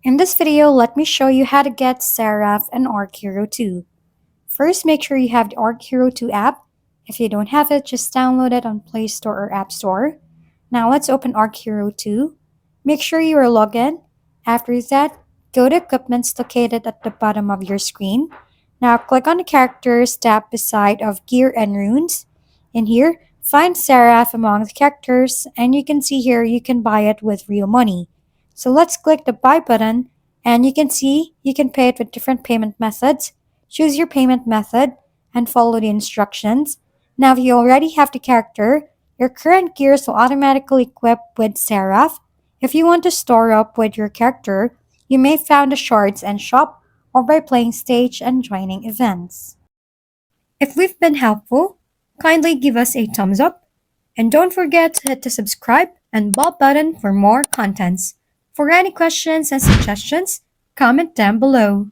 In this video, let me show you how to get Seraph and Archero 2. First, make sure you have the Archero 2 app. If you don't have it, just download it on Play Store or App Store. Now let's open Archero 2. Make sure you are logged in. After that, go to Equipments located at the bottom of your screen. Now click on the Characters tab beside of Gear and Runes. In here, find Seraph among the characters, and you can see here you can buy it with real money. So let's click the Buy button, and you can see you can pay it with different payment methods. Choose your payment method and follow the instructions. Now, if you already have the character, your current gears will automatically equip with Seraph. If you want to store up with your character, you may found the shards and shop or by playing stage and joining events. If we've been helpful, kindly give us a thumbs up and don't forget to hit the subscribe and bell button for more contents. For any questions and suggestions, comment down below.